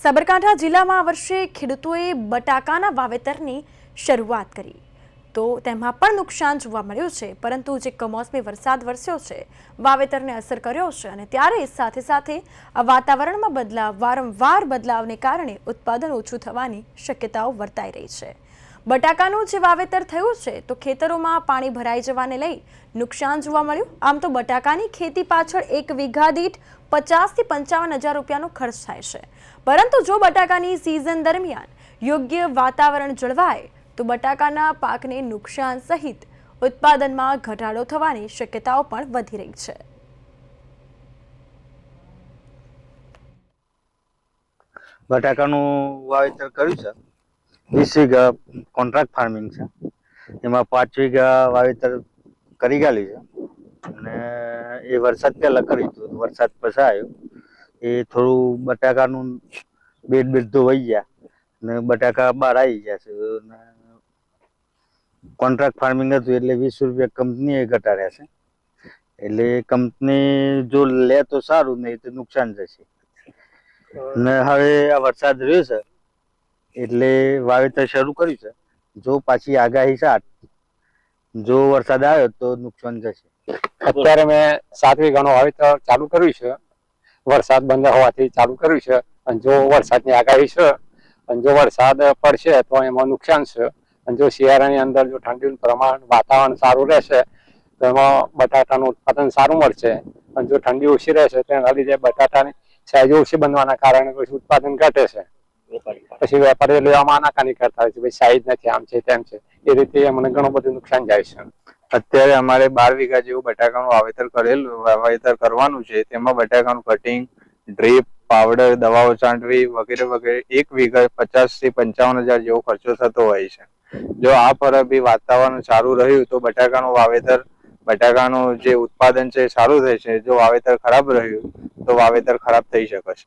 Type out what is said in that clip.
સાબરકાંઠા જિલ્લામાં આ વર્ષે ખેડૂતોએ બટાકાના વાવેતરની શરૂઆત કરી તો તેમાં પણ નુકસાન જોવા મળ્યું છે, પરંતુ જે કમોસમી વરસાદ વરસ્યો છે વાવેતરને અસર કર્યો છે અને ત્યારે સાથે સાથે આ વાતાવરણમાં વારંવાર બદલાવને કારણે ઉત્પાદન ઓછું થવાની શક્યતાઓ વર્તાઈ રહી છે। બટાકાનું જે વાવેતર થયું છે તો ખેતરોમાં પાણી ભરાઈ જવાને લઈ નુકસાન જોવા મળ્યું। આમ તો બટાકાની ખેતી પાછળ 1 વીઘા દીઠ 50 થી 55 હજાર રૂપિયાનો ખર્ચ થાય છે, પરંતુ જો બટાકાની સિઝન દરમિયાન યોગ્ય વાતાવરણ જળવાય તો બટાકાના પાકને નુકસાન સહિત ઉત્પાદનમાં ઘટાડો થવાની શક્યતાઓ પણ વધી રહી છે। બટાકાનું વાવેતર કર્યું છે। 20 વીઘા કોન્ટ્રાક્ટ ફાર્મિંગ છે, એમાં 5 વીઘા વાવેતર કરી ગાલી છે અને એ વરસાદ પહેલા કર્યું હતું। વરસાદ પછી આવ્યો એ થોડું બટાકાનું બેડ તો વહી ગયા અને બટાકા બહાર આવી ગયા છે। કોન્ટ્રાક્ટ ફાર્મિંગ હતું એટલે 20 રૂપિયા કંપનીએ ઘટાડ્યા છે, એટલે કંપની જો લે તો સારું, નહીં તો નુકસાન જશે। અને હવે આ વરસાદ રહ્યો છે એટલે વાવેતર શરૂ કર્યું છે। જો પાછી આગાહી સાથ જો વરસાદ આવ્યો તો નુકસાન જશે। અત્યારે મેં 7 વીઘાનું વાવેતર ચાલુ કર્યું છે। વરસાદ બંધ હોવાથી ચાલુ કર્યું છે અને જો વરસાદની આગાહી છે અને જો વરસાદ પડશે તો એમાં નુકસાન છે અને જો શિયાળાની અંદર જો ઠંડીનું પ્રમાણ વાતાવરણ સારું રહેશે તો એમાં બટાટાનું ઉત્પાદન સારું મળશે અને જો ઠંડી ઓછી રહેશે તો એના લીધે બટાટાની સાઈઝ ઓછી બનવાના કારણે પછી ઉત્પાદન ઘટે છે। પછી વેપારીઓ લેવામાં આનાકાની કરતા હોય છે, ભાઈ સાઈઝ નથી, આમ છે તેમ છે, એ રીતે અમને ઘણું બધું નુકસાન જાય છે। અત્યારે અમારે 12 વીઘા જેવું બટાકાનું વાવેતર કરવાનું છે। તેમાં બટાકાનું કટિંગ, ડ્રીપ, પાવડર, દવાઓ છાંટવી વગેરે વગેરે 1 વીઘા 50 થી 55 હજાર જેવો ખર્ચો થતો હોય છે। જો આ પર બી વાતાવરણ સારું રહ્યું તો બટાકાનું જે ઉત્પાદન છે સારું થશે। જો વાવેતર ખરાબ રહ્યું તો વાવેતર ખરાબ થઈ શકે છે।